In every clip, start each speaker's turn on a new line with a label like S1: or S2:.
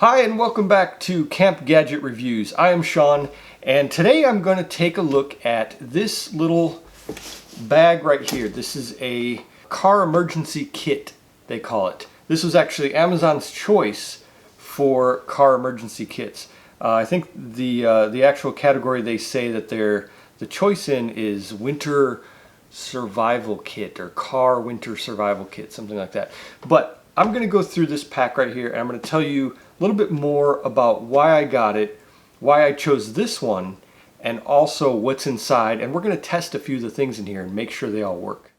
S1: Hi and welcome back to Camp Gadget Reviews. I am Sean and today I'm going to take a look at this little bag right here. This is a car emergency kit, they call it. This was actually Amazon's choice for car emergency kits. I think the actual category they say that the choice in is winter survival kit or car winter survival kit, something like that. But I'm going to go through this pack right here and I'm going to tell you a little bit more about why I got it, why I chose this one, and also what's inside. And we're going to test a few of the things in here and make sure they all work.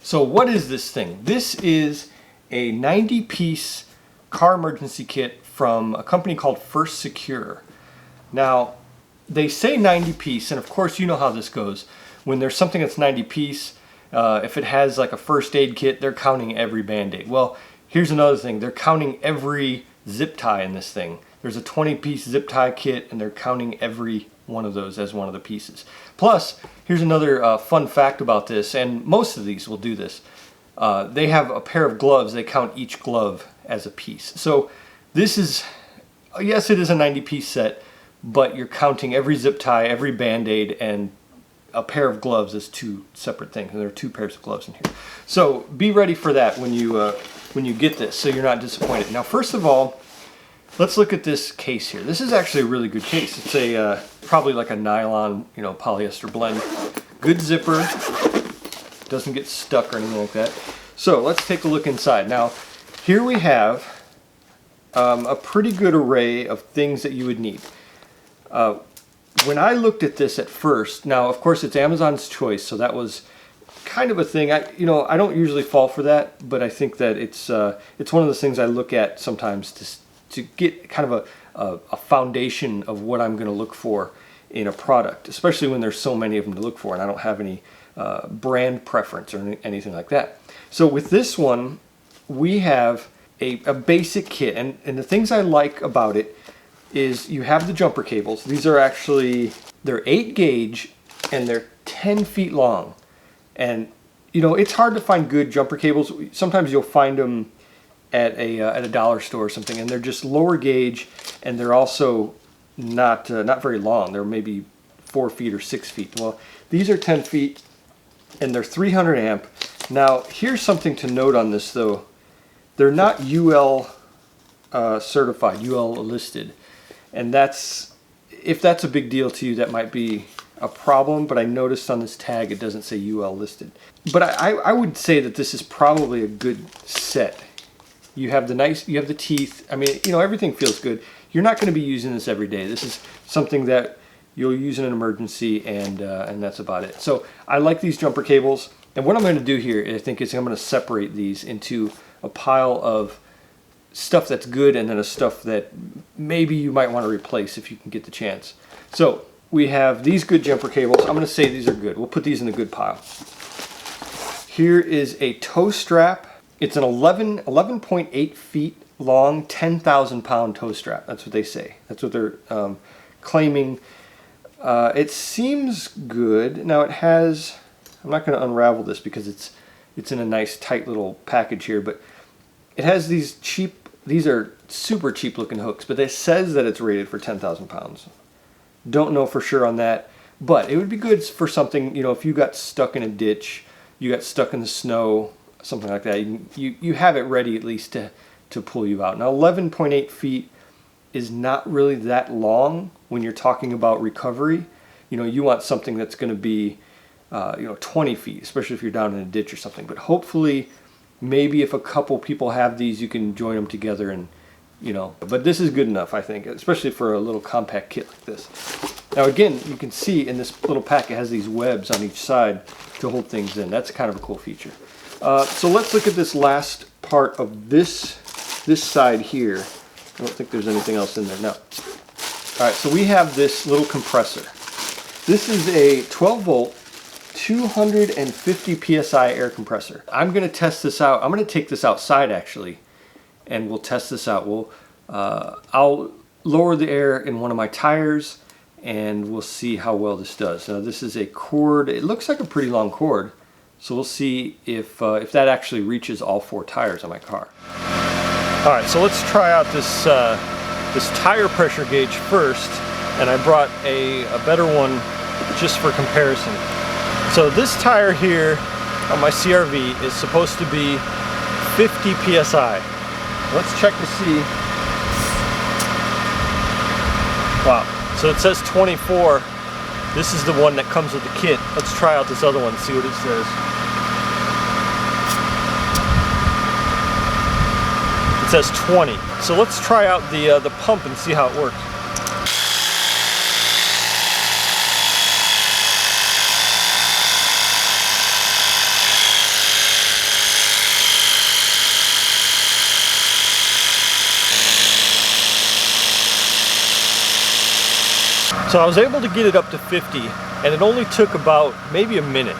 S1: So what is this thing? This is a 90-piece car emergency kit from a company called First Secure. Now, they say 90-piece, and of course you know how this goes. When there's something that's 90-piece, if it has like a first aid kit, they're counting every Band-Aid. Well, here's another thing. They're counting every zip tie in this thing. There's a 20-piece zip tie kit, and they're counting every one of those as one of the pieces. Plus, here's another fun fact about this, and most of these will do this. They have a pair of gloves. They count each glove as a piece. So this is, yes, it is a 90-piece set, but you're counting every zip tie, every Band-Aid, and a pair of gloves as two separate things, and there are two pairs of gloves in here. So be ready for that when you get this, so you're not disappointed. Now, first of all, let's look at this case here. This is actually a really good case. It's a probably like a nylon, polyester blend. Good zipper, doesn't get stuck or anything like that. So let's take a look inside. Now, here we have a pretty good array of things that you would need. When I looked at this at first, now of course it's Amazon's choice, so that was kind of a thing. I don't usually fall for that, but I think that it's one of those things I look at sometimes to get kind of a foundation of what I'm going to look for in a product, especially when there's so many of them to look for, and I don't have any brand preference or anything like that. So with this one, we have a basic kit, and the things I like about it is you have the jumper cables. These are actually, they're 8 gauge and they're 10 feet long. And it's hard to find good jumper cables. Sometimes you'll find them at a dollar store or something, and they're just lower gauge, and they're also not very long. They're maybe 4 feet or 6 feet. Well, these are 10 feet and they're 300 amp. Now, here's something to note on this though. They're not UL certified, UL listed. And if that's a big deal to you, that might be a problem, but I noticed on this tag it doesn't say UL listed. But I would say that this is probably a good set. You have the teeth. I mean, everything feels good. You're not going to be using this every day. This is something that you'll use in an emergency, and that's about it. So I like these jumper cables, and what I'm going to do here, I think, is I'm going to separate these into a pile of stuff that's good and then a stuff that maybe you might want to replace if you can get the chance. So we have these good jumper cables. I'm going to say these are good. We'll put these in the good pile. Here is a toe strap. It's an 11.8 feet long, 10,000 pound toe strap. That's what they say. That's what they're claiming. It seems good. Now it has, I'm not going to unravel this because it's in a nice tight little package here, but it has these are super cheap looking hooks, but it says that it's rated for 10,000 pounds. Don't know for sure on that, but it would be good for something, if you got stuck in a ditch, you got stuck in the snow, something like that, you have it ready at least to pull you out. Now 11.8 feet is not really that long when you're talking about recovery. You want something that's going to be 20 feet, especially if you're down in a ditch or something, but hopefully maybe if a couple people have these, you can join them together and, but this is good enough, I think, especially for a little compact kit like this. Now again, you can see in this little pack, it has these webs on each side to hold things in. That's kind of a cool feature. So let's look at this last part of this side here. I don't think there's anything else in there. No. All right, so we have this little compressor. This is a 12 volt, 250 Psi air compressor. I'm going to test this out. I'm going to take this outside actually, and we'll test this out. I'll lower the air in one of my tires, and we'll see how well this does. Now this is a cord. It looks like a pretty long cord. So we'll see if that actually reaches all 4 tires on my car. All right, so let's try out this this tire pressure gauge first, and I brought a better one just for comparison. So this tire here on my CRV is supposed to be 50 psi. Let's check to see. Wow, so it says 24. This is the one that comes with the kit. Let's try out this other one and see what it says. It says 20. So let's try out the pump and see how it works. So I was able to get it up to 50, and it only took about maybe a minute.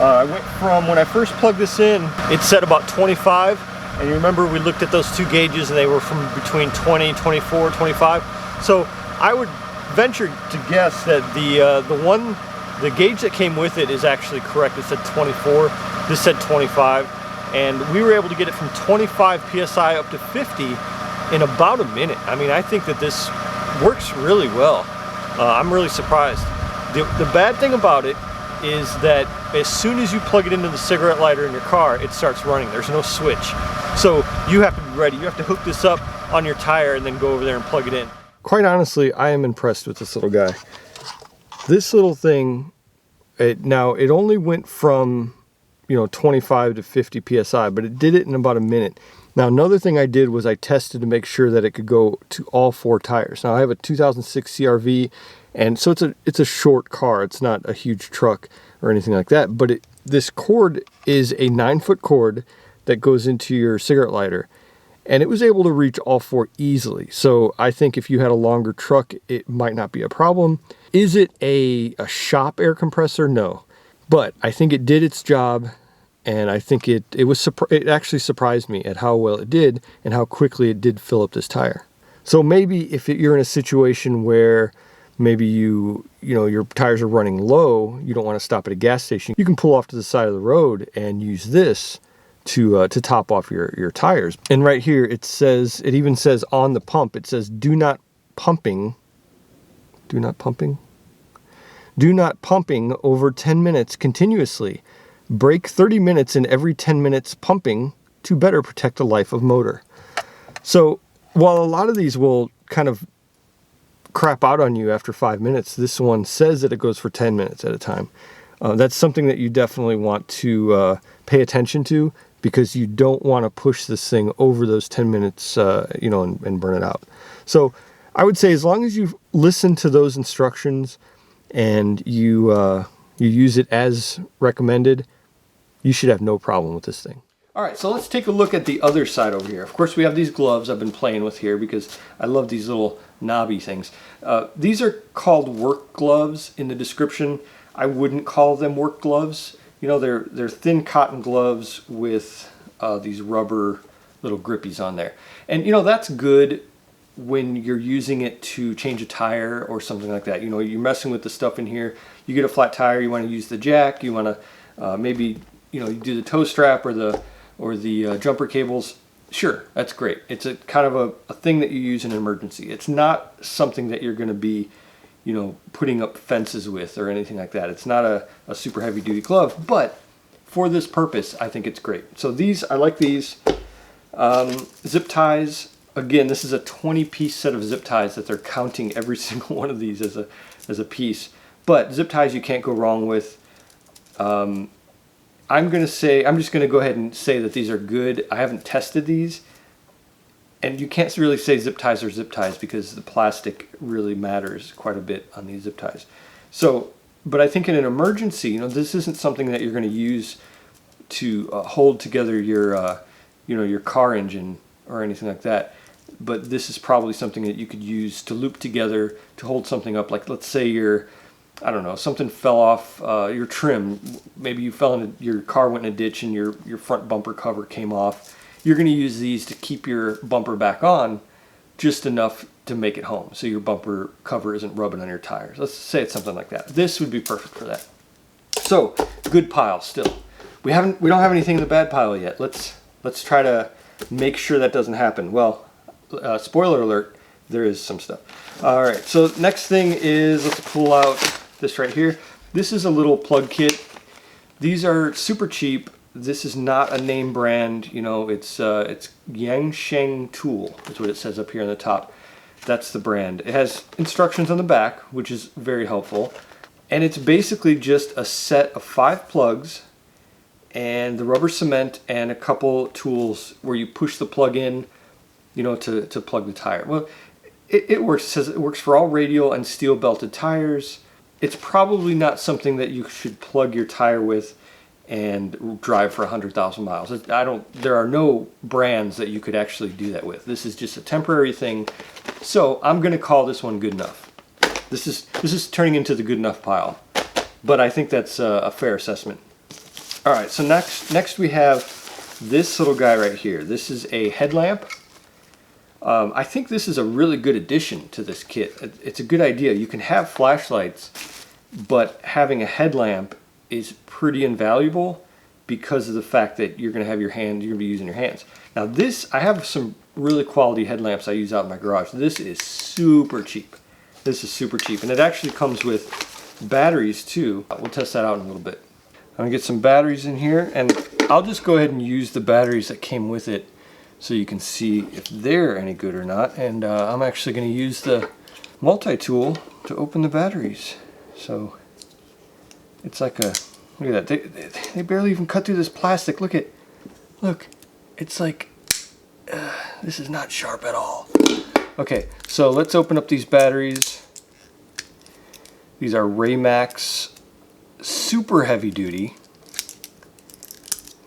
S1: I went from, when I first plugged this in, it said about 25, and you remember we looked at those 2 gauges and they were from between 20, 24, 25. So I would venture to guess that the gauge that came with it is actually correct. It said 24, this said 25, and we were able to get it from 25 psi up to 50 in about a minute. I mean, I think that this works really well. I'm really surprised. The bad thing about it is that as soon as you plug it into the cigarette lighter in your car, it starts running. There's no switch. So you have to be ready. You have to hook this up on your tire and then go over there and plug it in. Quite honestly, I am impressed with this little guy. This little thing, now it only went from 25 to 50 psi, but it did it in about a minute. Now another thing I did was I tested to make sure that it could go to all 4 tires. Now I have a 2006 CRV, and so it's a short car. It's not a huge truck or anything like that, but this cord is a 9-foot cord that goes into your cigarette lighter, and it was able to reach all 4 easily. So I think if you had a longer truck, it might not be a problem. Is it a shop air compressor? No, but I think it did its job. And I think it actually surprised me at how well it did and how quickly it did fill up this tire. So maybe if you're in a situation where maybe your tires are running low, you don't want to stop at a gas station, you can pull off to the side of the road and use this to top off your tires. And right here it even says on the pump, it says do not pumping over 10 minutes continuously. Break 30 minutes in every 10 minutes pumping to better protect the life of motor. So while a lot of these will kind of crap out on you after 5 minutes, this one says that it goes for 10 minutes at a time. That's something that you definitely want to pay attention to, because you don't want to push this thing over those 10 minutes, and burn it out. So I would say as long as you listen to those instructions and you use it as recommended, you should have no problem with this thing. All right, so let's take a look at the other side over here. Of course, we have these gloves I've been playing with here because I love these little knobby things. These are called work gloves in the description. I wouldn't call them work gloves. They're thin cotton gloves with these rubber little grippies on there. And that's good when you're using it to change a tire or something like that. You're messing with the stuff in here. You get a flat tire, you want to use the jack, you want to maybe you do the toe strap or the jumper cables. Sure, that's great. It's a kind of a thing that you use in an emergency. It's not something that you're going to be putting up fences with or anything like that. It's not a super heavy duty glove, but for this purpose I think it's great. So I like these zip ties. Again, this is a 20-piece set of zip ties that they're counting every single one of these as a piece. But zip ties you can't go wrong with. I'm just going to go ahead and say that these are good. I haven't tested these, and you can't really say zip ties are zip ties because the plastic really matters quite a bit on these zip ties. So, but I think in an emergency, this isn't something that you're going to use to hold together your car engine or anything like that. But this is probably something that you could use to loop together to hold something up. Like, let's say something fell off your trim. Maybe your car went in a ditch and your front bumper cover came off. You're going to use these to keep your bumper back on just enough to make it home, so your bumper cover isn't rubbing on your tires. Let's say it's something like that. This would be perfect for that. So, good pile still. we don't have anything in the bad pile yet. Let's try to make sure that doesn't happen. Well, spoiler alert, there is some stuff. All right, so next thing is, let's pull out this right here. This is a little plug kit. These are super cheap. This is not a name brand, you know, it's Yangsheng Tool, is what it says up here on the top. That's the brand. It has instructions on the back, which is very helpful. And it's basically just a set of 5 plugs and the rubber cement and a couple tools where you push the plug in, you know, to plug the tire. Well, it works. It says it works for all radial and steel belted tires. It's probably not something that you should plug your tire with and drive for 100,000 miles. There are no brands that you could actually do that with. This is just a temporary thing. So I'm going to call this one good enough. This is turning into the good enough pile, but I think that's a fair assessment. All right, so next we have this little guy right here. This is a headlamp. I think this is a really good addition to this kit. It's a good idea. You can have flashlights, but having a headlamp is pretty invaluable because of the fact that you're going to have your hand, you're going to be using your hands. Now this, I have some really quality headlamps I use out in my garage. This is super cheap. This is super cheap, and it actually comes with batteries too. We'll test that out in a little bit. I'm gonna get some batteries in here, and I'll just go ahead and use the batteries that came with it so you can see if they're any good or not. And I'm actually gonna use the multi-tool to open the batteries. So it's like a, look at that, they barely even cut through this plastic. Look, it's like, this is not sharp at all. Okay, so let's open up these batteries. These are Raymax super heavy duty,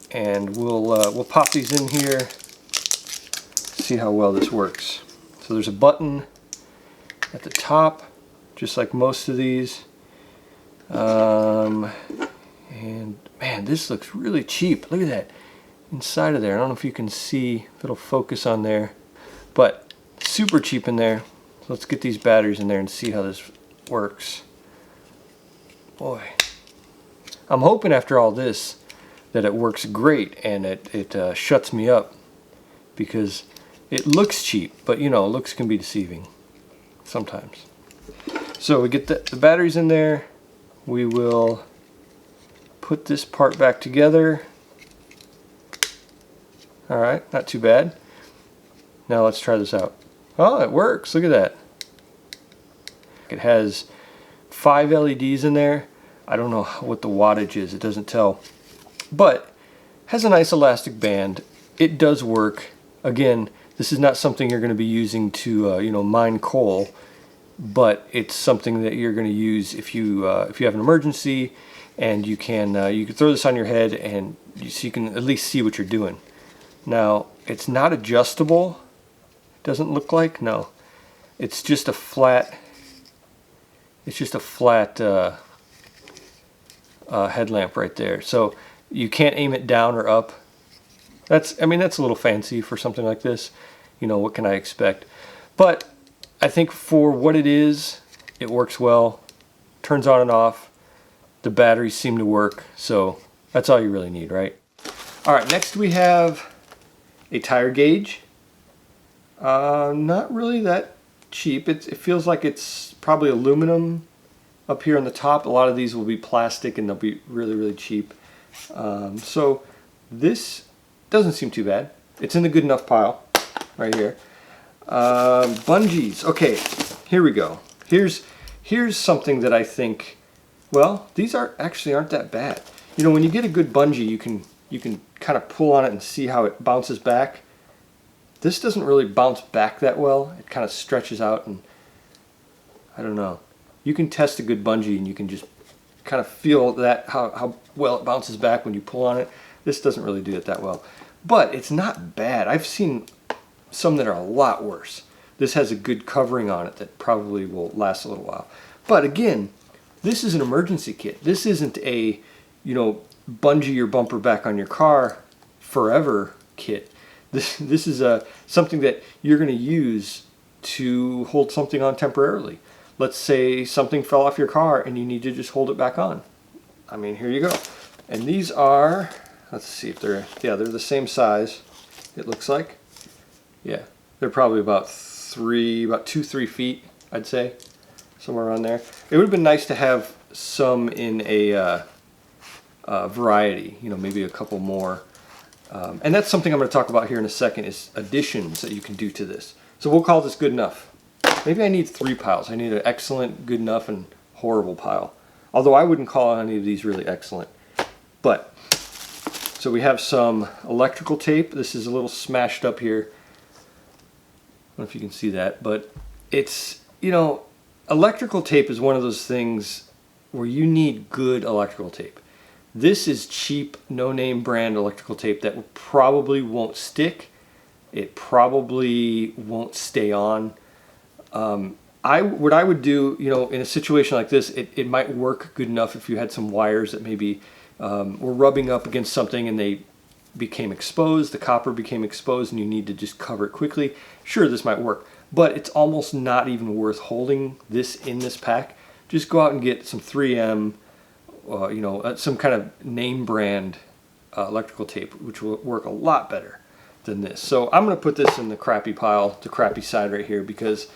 S1: and we'll pop these in here, see how well this works. So there's a button at the top, just like most of these. And man, this looks really cheap. Look at that inside of there. I don't know if you can see, if it'll focus on there, but super cheap in there. So let's get these batteries in there and see how this works. Boy, I'm hoping after all this that it works great and it shuts me up, because it looks cheap, but you know, looks can be deceiving sometimes. So we get the batteries in there. We will put this part back together. All right, not too bad. Now let's try this out. Oh, it works. Look at that. It has 5 LEDs in there. I don't know what the wattage is. It doesn't tell. But has a nice elastic band. It does work. Again, this is not something you're going to be using to you know, mine coal, but it's something that you're going to use if you have an emergency, and you can throw this on your head and so you can at least see what you're doing. Now, it's not adjustable. Doesn't look like, no. It's just a flat. It's just a flat headlamp right there. So you can't aim it down or up. I mean, that's a little fancy for something like this. You know, what can I expect? But I think for what it is, it works well. Turns on and off. The batteries seem to work. So that's all you really need, right? All right, next we have a tire gauge. Not really that cheap. It feels like it's probably aluminum up here on the top. A lot of these will be plastic and they'll be really, really cheap. So this doesn't seem too bad. It's in the good enough pile right here. Bungees. Okay, here we go. Here's something that I think, well, these aren't that bad. You know, when you get a good bungee, you can kind of pull on it and see how it bounces back. This doesn't really bounce back that well. It kind of stretches out, and I don't know. You can test a good bungee and you can just kind of feel that how well it bounces back when you pull on it. This doesn't really do it that well, but it's not bad. I've seen some that are a lot worse. This has a good covering on it that probably will last a little while. But again, this is an emergency kit. This isn't a, you know, bungee your bumper back on your car forever kit. This is something that you're going to use to hold something on temporarily. Let's say something fell off your car and you need to just hold it back on. I mean, here you go. And these are let's see if they're the same size, it looks like. Yeah, they're probably about 2-3 feet, I'd say, somewhere around there. It would have been nice to have some in a variety, you know, maybe a couple more. And that's something I'm going to talk about here in a second, is additions that you can do to this. So we'll call this good enough. Maybe I need 3 piles. I need an excellent, good enough, and horrible pile. Although I wouldn't call any of these really excellent. But, so we have some electrical tape. This is a little smashed up here. I don't know if you can see that, but it's, you know, electrical tape is one of those things where you need good electrical tape. This is cheap, no-name brand electrical tape that probably won't stick. It probably won't stay on. What I would do, you know, in a situation like this, it might work good enough if you had some wires that maybe were rubbing up against something and they became exposed, the copper became exposed, and you need to just cover it quickly. Sure, this might work, but it's almost not even worth holding this in this pack. Just go out and get some 3M, you know, some kind of name brand electrical tape, which will work a lot better than this. So I'm going to put this in the crappy pile, the crappy side right here, because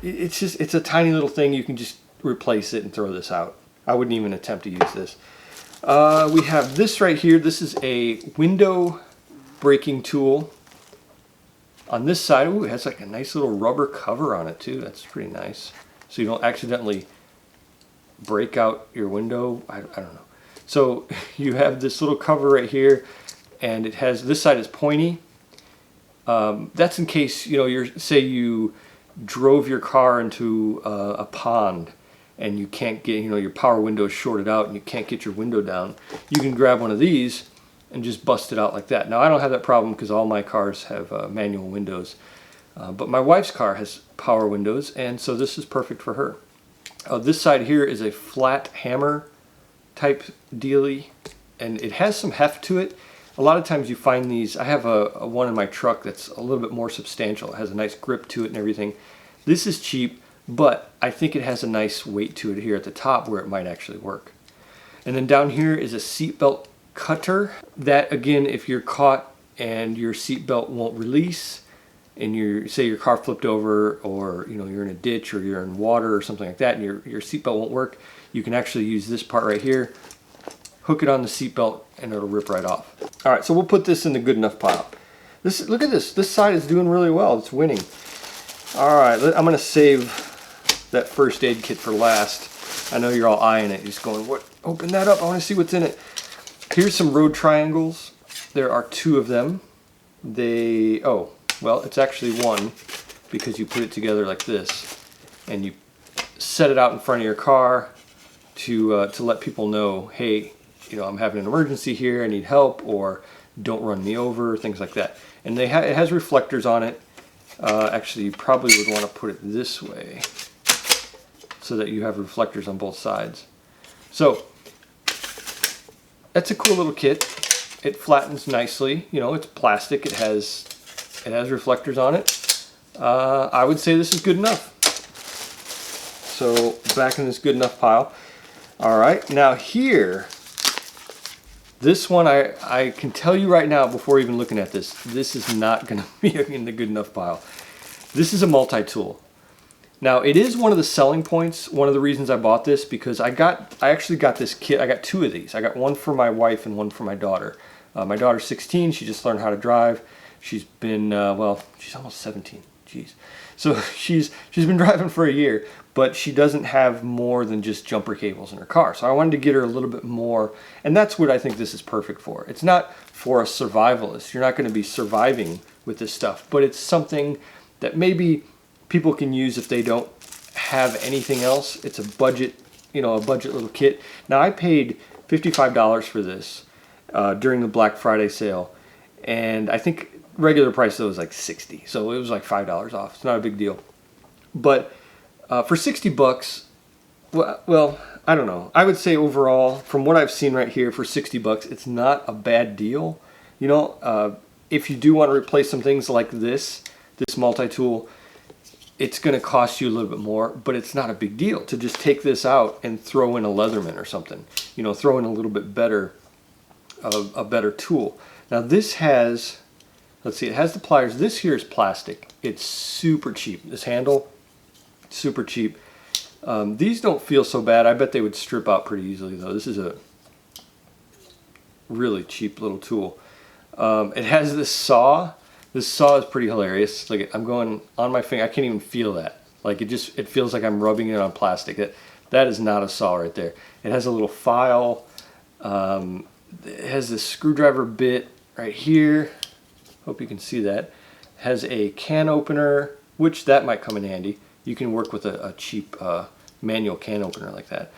S1: it's a tiny little thing. You can just replace it and throw this out. I wouldn't even attempt to use this. We have this right here. This is a window breaking tool. On this side, ooh, it has like a nice little rubber cover on it too. That's pretty nice. So you don't accidentally break out your window. I don't know. So you have this little cover right here, and it has, this side is pointy. That's in case, you know, say you drove your car into a pond and you can't get, you know, your power window is shorted out and you can't get your window down. You can grab one of these and just bust it out like that. Now I don't have that problem because all my cars have manual windows, but my wife's car has power windows, and so this is perfect for her. This side here is a flat hammer type dealie, and it has some heft to it. A lot of times you find these, I have a one in my truck that's a little bit more substantial. It has a nice grip to it and everything. This is cheap, but I think it has a nice weight to it here at the top where it might actually work. And then down here is a seatbelt cutter. That, again, if you're caught and your seatbelt won't release, and say your car flipped over, or you know, you're in a ditch or you're in water or something like that, and your seatbelt won't work, you can actually use this part right here, hook it on the seatbelt, and it'll rip right off. All right, so we'll put this in the good enough pile. Look at this. This side is doing really well. It's winning. All right, I'm gonna save that first aid kit for last. I know you're all eyeing it. You're just going, what? Open that up. I want to see what's in it. Here's some road triangles. There are 2 of them. Oh, well, it's actually one, because you put it together like this, and you set it out in front of your car to let people know, hey, you know, I'm having an emergency here, I need help, or don't run me over, things like that. And it has reflectors on it. Actually, you probably would want to put it this way so that you have reflectors on both sides. So that's a cool little kit. It flattens nicely. You know, it's plastic. It has reflectors on it. I would say this is good enough. So back in this good enough pile. All right, now here, this one I can tell you right now before even looking at this, this is not going to be in the good enough pile. This is a multi-tool. Now it is one of the selling points, one of the reasons I bought this, because I actually got this kit. I got 2 of these. I got one for my wife and one for my daughter. My daughter's 16. She just learned how to drive. She's been, well, she's almost 17. Jeez. So she's been driving for a year, but she doesn't have more than just jumper cables in her car. So I wanted to get her a little bit more, and that's what I think this is perfect for. It's not for a survivalist. You're not going to be surviving with this stuff, but it's something that maybe people can use if they don't have anything else. It's a budget, you know, a budget little kit. Now I paid $55 for this during the Black Friday sale, and I think regular price though was like $60, so it was like $5 off. It's not a big deal, but for $60, well, I don't know. I would say overall, from what I've seen right here, for $60, it's not a bad deal. You know, if you do want to replace some things like this multi-tool, it's going to cost you a little bit more, but it's not a big deal to just take this out and throw in a Leatherman or something. You know, throw in a little bit better a better tool. Now this has, let's see, it has the pliers. This here is plastic. It's super cheap. This handle, super cheap. These don't feel so bad. I bet they would strip out pretty easily though. This is a really cheap little tool. It has this saw. This saw is pretty hilarious. Like, I'm going on my finger. I can't even feel that. Like, it feels like I'm rubbing it on plastic. That is not a saw right there. It has a little file. It has this screwdriver bit right here. Hope you can see that. It has a can opener, which that might come in handy. You can work with a cheap manual can opener like that.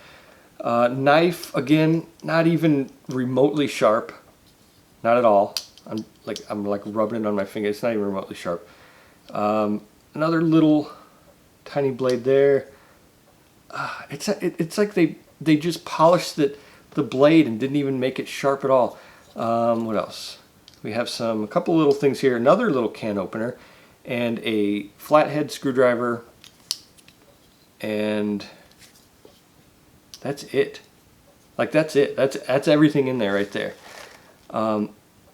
S1: Knife, again, not even remotely sharp. Not at all. I'm like rubbing it on my finger. It's not even remotely sharp. Another little tiny blade there. It's like they just polished the blade and didn't even make it sharp at all. What else? We have a couple little things here. Another little can opener and a flathead screwdriver, and that's it. Like, that's it. That's everything in there right there.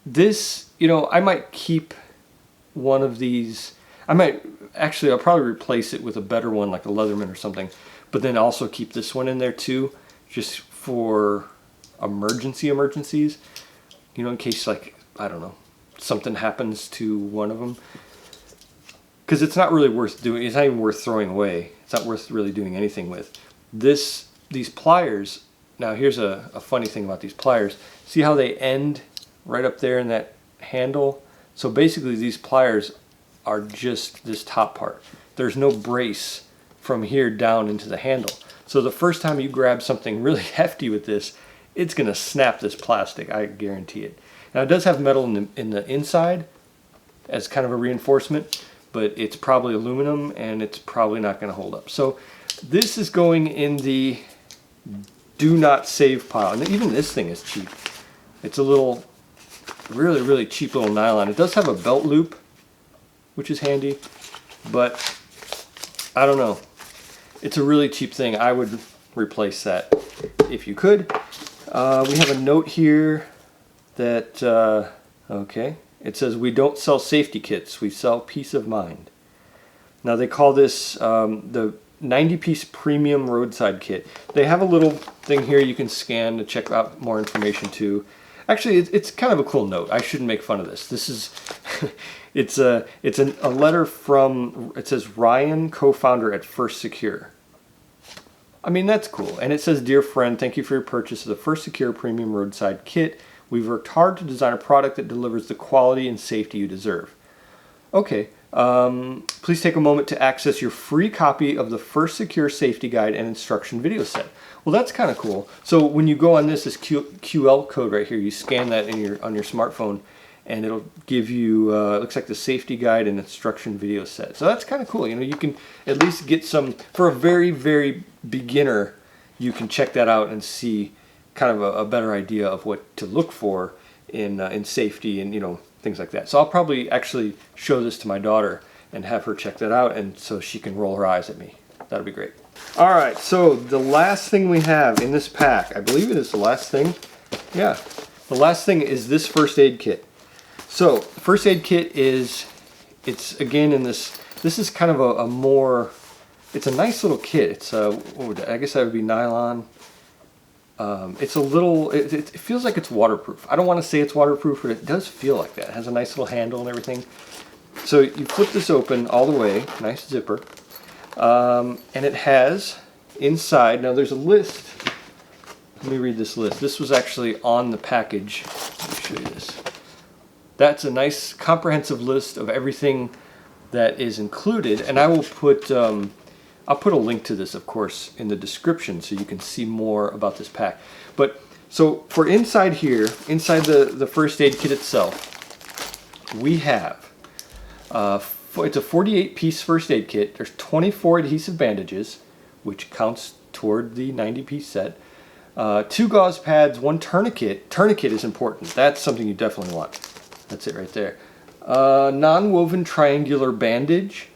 S1: This, I might keep one of these. I'll probably replace it with a better one, like a Leatherman or something, but then also keep this one in there too, just for emergencies, in case, like, I don't know, something happens to one of them. Because it's not really worth doing. It's not even worth throwing away. It's not worth really doing anything with. These pliers. Now here's a funny thing about these pliers. See how they end right up there in that handle? So basically these pliers are just this top part. There's no brace from here down into the handle. So the first time you grab something really hefty with this, it's gonna snap this plastic, I guarantee it. Now it does have metal in the inside as kind of a reinforcement, but it's probably aluminum and it's probably not gonna hold up. So this is going in the do not save pile. And even this thing is cheap. It's a little, really cheap little nylon. It does have a belt loop, which is handy, but I don't know. It's a really cheap thing. I would replace that if you could. We have a note here that, okay, it says, we don't sell safety kits, we sell peace of mind. Now they call this the 90-piece premium roadside kit. They have a little thing here you can scan to check out more information too. Actually, it's kind of a cool note. I shouldn't make fun of this. This is, it's a letter from, it says Ryan, co-founder at First Secure. I mean, that's cool. And it says, dear friend, thank you for your purchase of the First Secure Premium Roadside Kit. We've worked hard to design a product that delivers the quality and safety you deserve. Okay, please take a moment to access your free copy of the First Secure Safety Guide and Instruction Video Set. Well, that's kind of cool. So when you go on this QL code right here, you scan that on your smartphone, and it'll give you, it looks like the safety guide and instruction video set. So that's kind of cool. You can at least get some, for a very beginner, you can check that out and see kind of a better idea of what to look for in safety and, things like that. So I'll probably actually show this to my daughter and have her check that out, and so she can roll her eyes at me. That'll be great. All right, so the last thing we have in this pack, I believe it is the last thing. Yeah, the last thing is this first aid kit. So first aid kit it's again in this is kind of a more, it's a nice little kit. It's I guess that would be nylon. It's a little, it feels like it's waterproof. I don't want to say it's waterproof, but it does feel like that. It has a nice little handle and everything. So you flip this open all the way, nice zipper. And it has inside, now there's a list. Let me read this list. This was actually on the package. Let me show you this. That's a nice comprehensive list of everything that is included, and I will put I'll put a link to this, of course, in the description so you can see more about this pack. But so for inside here, inside the first aid kit itself, we have it's a 48-piece first aid kit. There's 24 adhesive bandages, which counts toward the 90-piece set. 2 gauze pads, 1 tourniquet. Tourniquet is important. That's something you definitely want. That's it right there. Non-woven triangular bandage,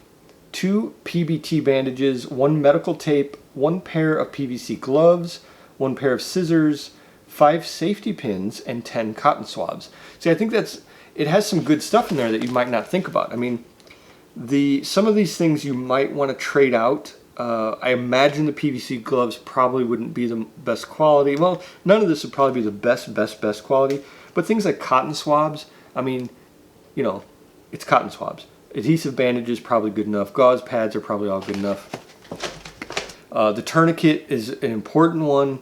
S1: 2 PBT bandages, 1 medical tape, 1 pair of PVC gloves, 1 pair of scissors, 5 safety pins, and 10 cotton swabs. See, I think it has some good stuff in there that you might not think about. I mean, some of these things you might want to trade out. I imagine the PVC gloves probably wouldn't be the best quality. Well, none of this would probably be the best quality. But things like cotton swabs, I mean, you know, it's cotton swabs. Adhesive bandages probably good enough. Gauze pads are probably all good enough. The tourniquet is an important one.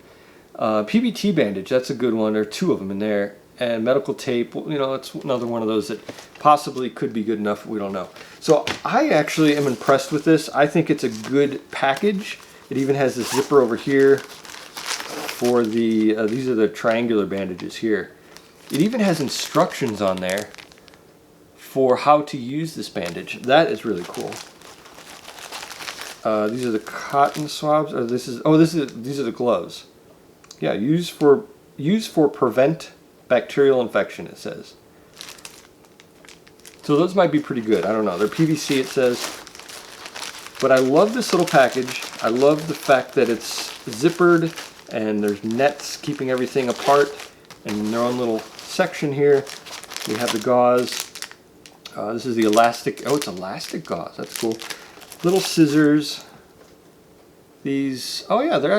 S1: PBT bandage, that's a good one. There are 2 of them in there. And medical tape, you know, it's another one of those that possibly could be good enough. We don't know. So I actually am impressed with this. I think it's a good package. It even has this zipper over here for the, these are the triangular bandages here. It even has instructions on there for how to use this bandage. That is really cool. These are the cotton swabs. Or these are the gloves. Yeah, use for prevent bacterial infection, it says. So those might be pretty good. I don't know. They're PVC, it says. But I love this little package. I love the fact that it's zippered and there's nets keeping everything apart in their own little section here. We have the gauze. This is the elastic. Oh, it's elastic gauze. That's cool. Little scissors. These, oh yeah, they're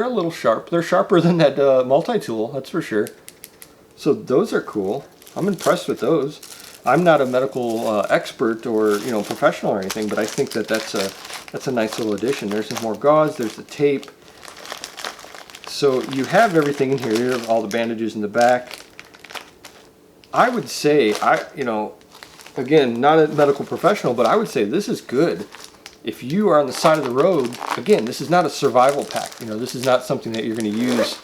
S1: a little sharp. They're sharper than that multi-tool, that's for sure. So those are cool. I'm impressed with those. I'm not a medical expert or, you know, professional or anything, but I think that that's a nice little addition. There's some more gauze. There's the tape. So you have everything in here. You have all the bandages in the back. I would say, you know, again, not a medical professional, but I would say this is good. If you are on the side of the road, again, this is not a survival pack. You know, this is not something that you're going to use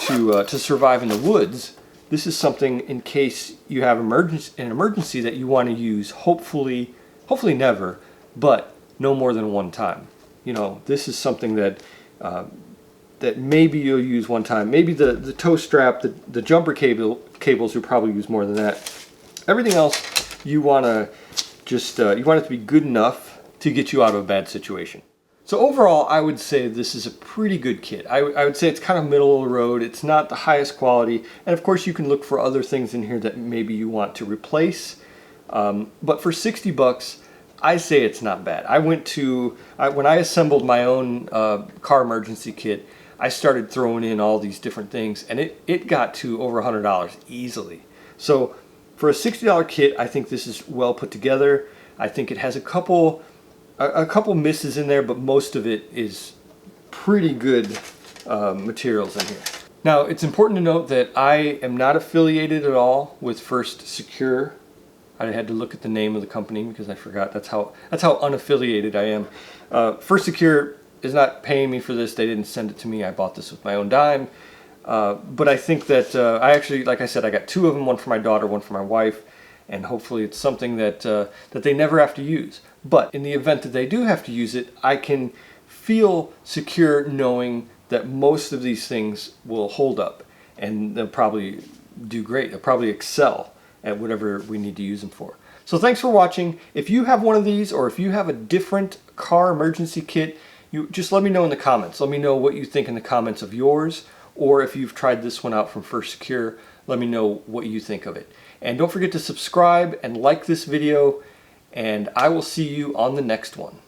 S1: to survive in the woods. This is something in case you have an emergency that you want to use. Hopefully never, but no more than one time. You know, this is something that that maybe you'll use one time. Maybe the toe strap, the jumper cables you'll probably use more than that. Everything else you want to just you want it to be good enough to get you out of a bad situation. So overall, I would say this is a pretty good kit. I would say it's kind of middle of the road. It's not the highest quality. And of course, you can look for other things in here that maybe you want to replace. But for 60 bucks, I say it's not bad. When I assembled my own car emergency kit, I started throwing in all these different things, and it got to over $100 easily. So for a $60 kit, I think this is well put together. I think it has a couple misses in there, but most of it is pretty good materials in here. Now, it's important to note that I am not affiliated at all with First Secure. I had to look at the name of the company because I forgot. That's how unaffiliated I am. First Secure is not paying me for this. They didn't send it to me. I bought this with my own dime. But I think that I actually, like I said, I got 2 of them, one for my daughter, one for my wife. And hopefully it's something that that they never have to use. But in the event that they do have to use it, I can feel secure knowing that most of these things will hold up, and they'll probably do great. They'll probably excel at whatever we need to use them for. So thanks for watching. If you have one of these, or if you have a different car emergency kit, you just let me know in the comments. Let me know what you think in the comments of yours, or if you've tried this one out from First Secure, let me know what you think of it. And don't forget to subscribe and like this video, and I will see you on the next one.